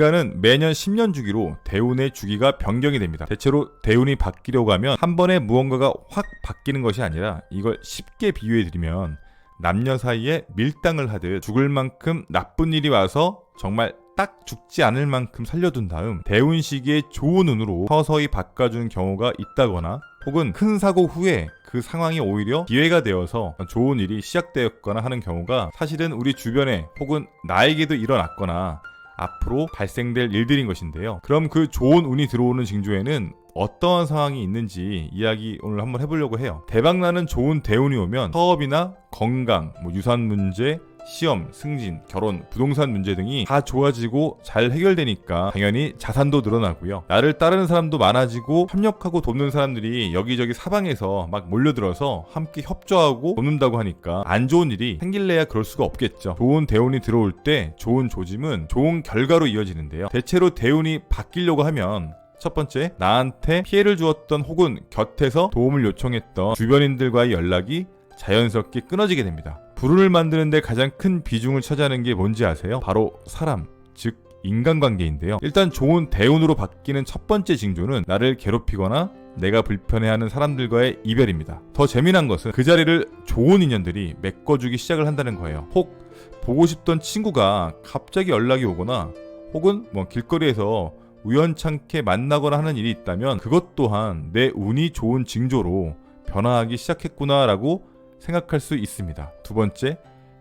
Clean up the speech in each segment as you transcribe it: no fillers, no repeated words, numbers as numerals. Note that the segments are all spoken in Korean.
인간은 매년 10년 주기로 대운의 주기가 변경이 됩니다. 대체로 대운이 바뀌려고 하면 한 번에 무언가가 확 바뀌는 것이 아니라, 이걸 쉽게 비유해드리면 남녀 사이에 밀당을 하듯 죽을 만큼 나쁜 일이 와서 정말 딱 죽지 않을 만큼 살려둔 다음 대운 시기에 좋은 운으로 서서히 바꿔주는 경우가 있다거나, 혹은 큰 사고 후에 그 상황이 오히려 기회가 되어서 좋은 일이 시작되었거나 하는 경우가 사실은 우리 주변에 혹은 나에게도 일어났거나 앞으로 발생될 일들인 것인데요. 그럼 그 좋은 운이 들어오는 징조에는 어떠한 상황이 있는지 이야기 오늘 한번 해보려고 해요. 대박나는 좋은 대운이 오면 사업이나 건강, 유산 문제, 시험, 승진, 결혼, 부동산 문제 등이 다 좋아지고 잘 해결되니까 당연히 자산도 늘어나고요. 나를 따르는 사람도 많아지고 협력하고 돕는 사람들이 여기저기 사방에서 막 몰려들어서 함께 협조하고 돕는다고 하니까 안 좋은 일이 생길래야 그럴 수가 없겠죠. 좋은 대운이 들어올 때 좋은 조짐은 좋은 결과로 이어지는데요. 대체로 대운이 바뀌려고 하면 첫 번째, 나한테 피해를 주었던 혹은 곁에서 도움을 요청했던 주변인들과의 연락이 자연스럽게 끊어지게 됩니다. 불운을 만드는데 가장 큰 비중을 차지하는 게 뭔지 아세요? 바로 사람, 즉 인간관계인데요. 일단 좋은 대운으로 바뀌는 첫 번째 징조는 나를 괴롭히거나 내가 불편해하는 사람들과의 이별입니다. 더 재미난 것은 그 자리를 좋은 인연들이 메꿔주기 시작을 한다는 거예요. 혹 보고 싶던 친구가 갑자기 연락이 오거나, 혹은 길거리에서 우연찮게 만나거나 하는 일이 있다면 그것 또한 내 운이 좋은 징조로 변화하기 시작했구나라고 생각할 수 있습니다. 두 번째,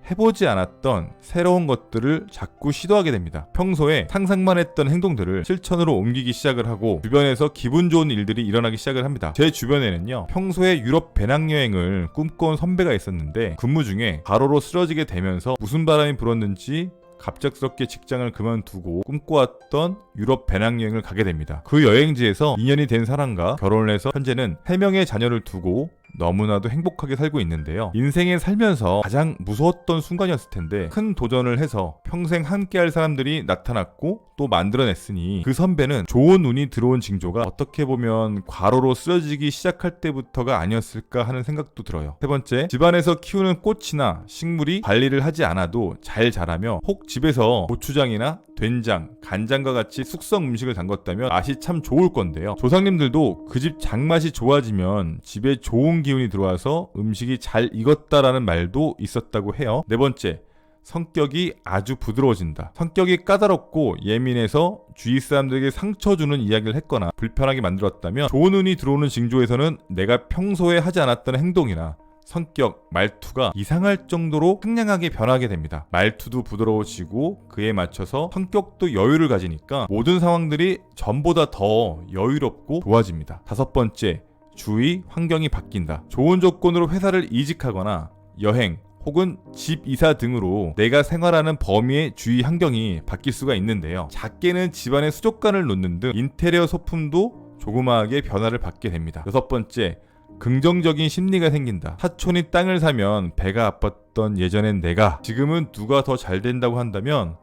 해보지 않았던 새로운 것들을 자꾸 시도하게 됩니다. 평소에 상상만 했던 행동들을 실천으로 옮기기 시작을 하고 주변에서 기분 좋은 일들이 일어나기 시작을 합니다. 제 주변에는요, 평소에 유럽 배낭여행을 꿈꿔온 선배가 있었는데 근무 중에 과로로 쓰러지게 되면서 무슨 바람이 불었는지 갑작스럽게 직장을 그만두고 꿈꿔왔던 유럽 배낭여행을 가게 됩니다. 그 여행지에서 인연이 된 사람과 결혼을 해서 현재는 3명의 자녀를 두고 너무나도 행복하게 살고 있는데요. 인생에 살면서 가장 무서웠던 순간이었을 텐데 큰 도전을 해서 평생 함께할 사람들이 나타났고 또 만들어냈으니 그 선배는 좋은 운이 들어온 징조가 어떻게 보면 과로로 쓰러지기 시작할 때부터가 아니었을까 하는 생각도 들어요. 세 번째, 집안에서 키우는 꽃이나 식물이 관리를 하지 않아도 잘 자라며, 혹 집에서 고추장이나 된장, 간장과 같이 숙성 음식을 담궜다면 맛이 참 좋을 건데요. 조상님들도 그 집 장맛이 좋아지면 집에 좋은 기운이 들어와서 음식이 잘 익었다라는 말도 있었다고 해요. 네 번째, 성격이 아주 부드러워진다. 성격이 까다롭고 예민해서 주위 사람들에게 상처 주는 이야기를 했거나 불편하게 만들었다면 좋은 운이 들어오는 징조에서는 내가 평소에 하지 않았던 행동이나 성격, 말투가 이상할 정도로 상냥하게 변하게 됩니다. 말투도 부드러워지고 그에 맞춰서 성격도 여유를 가지니까 모든 상황들이 전보다 더 여유롭고 좋아집니다. 다섯 번째, 주위 환경이 바뀐다. 좋은 조건으로 회사를 이직하거나 여행, 혹은 집 이사 등으로 내가 생활하는 범위의 주위 환경이 바뀔 수가 있는데요. 작게는 집안에 수족관을 놓는 등 인테리어 소품도 조그마하게 변화를 받게 됩니다. 여섯 번째, 긍정적인 심리가 생긴다. 사촌이 땅을 사면 배가 아팠던 예전엔 내가, 지금은 누가 더 잘 된다고 한다면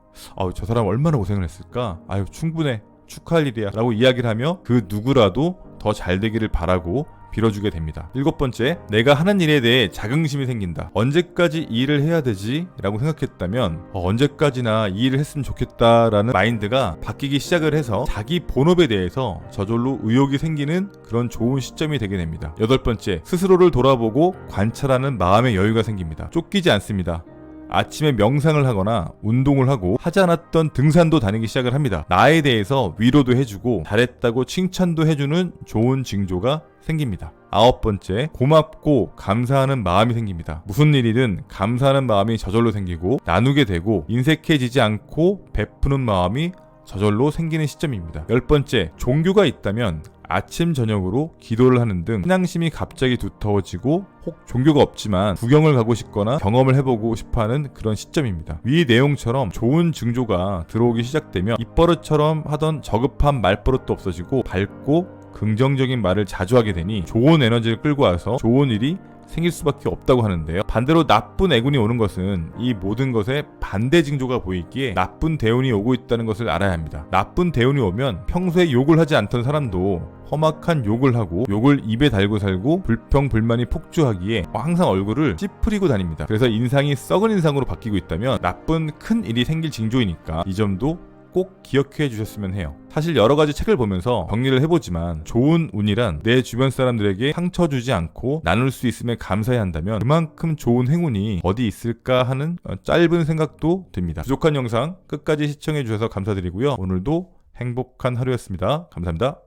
저 사람 얼마나 고생을 했을까? 충분해, 축하할 일이야 라고 이야기를 하며 그 누구라도 더 잘 되기를 바라고 빌어주게 됩니다. 일곱 번째, 내가 하는 일에 대해 자긍심이 생긴다. 언제까지 이 일을 해야 되지? 라고 생각했다면 언제까지나 이 일을 했으면 좋겠다라는 마인드가 바뀌기 시작을 해서 자기 본업에 대해서 저절로 의욕이 생기는 그런 좋은 시점이 되게 됩니다. 여덟 번째, 스스로를 돌아보고 관찰하는 마음의 여유가 생깁니다. 쫓기지 않습니다. 아침에 명상을 하거나 운동을 하고 하지 않았던 등산도 다니기 시작을 합니다. 나에 대해서 위로도 해주고 잘했다고 칭찬도 해주는 좋은 징조가 생깁니다. 아홉 번째, 고맙고 감사하는 마음이 생깁니다. 무슨 일이든 감사하는 마음이 저절로 생기고 나누게 되고 인색해지지 않고 베푸는 마음이 저절로 생기는 시점입니다. 열 번째, 종교가 있다면 아침 저녁으로 기도를 하는 등 신앙심이 갑자기 두터워지고, 혹 종교가 없지만 구경을 가고 싶거나 경험을 해보고 싶어하는 그런 시점입니다. 위 내용처럼 좋은 징조가 들어오기 시작되면 입버릇처럼 하던 저급한 말버릇도 없어지고 밝고 긍정적인 말을 자주 하게 되니 좋은 에너지를 끌고 와서 좋은 일이 생길 수밖에 없다고 하는데요. 반대로 나쁜 애군이 오는 것은 이 모든 것에 반대 징조가 보이기에 나쁜 대운이 오고 있다는 것을 알아야 합니다. 나쁜 대운이 오면 평소에 욕을 하지 않던 사람도 험악한 욕을 하고 욕을 입에 달고 살고 불평불만이 폭주하기에 항상 얼굴을 찌푸리고 다닙니다. 그래서 인상이 썩은 인상으로 바뀌고 있다면 나쁜 큰 일이 생길 징조이니까 이 점도 꼭 기억해 주셨으면 해요. 사실 여러 가지 책을 보면서 정리를 해보지만 좋은 운이란 내 주변 사람들에게 상처 주지 않고 나눌 수 있음에 감사해야 한다면 그만큼 좋은 행운이 어디 있을까 하는 짧은 생각도 듭니다. 부족한 영상 끝까지 시청해 주셔서 감사드리고요. 오늘도 행복한 하루였습니다. 감사합니다.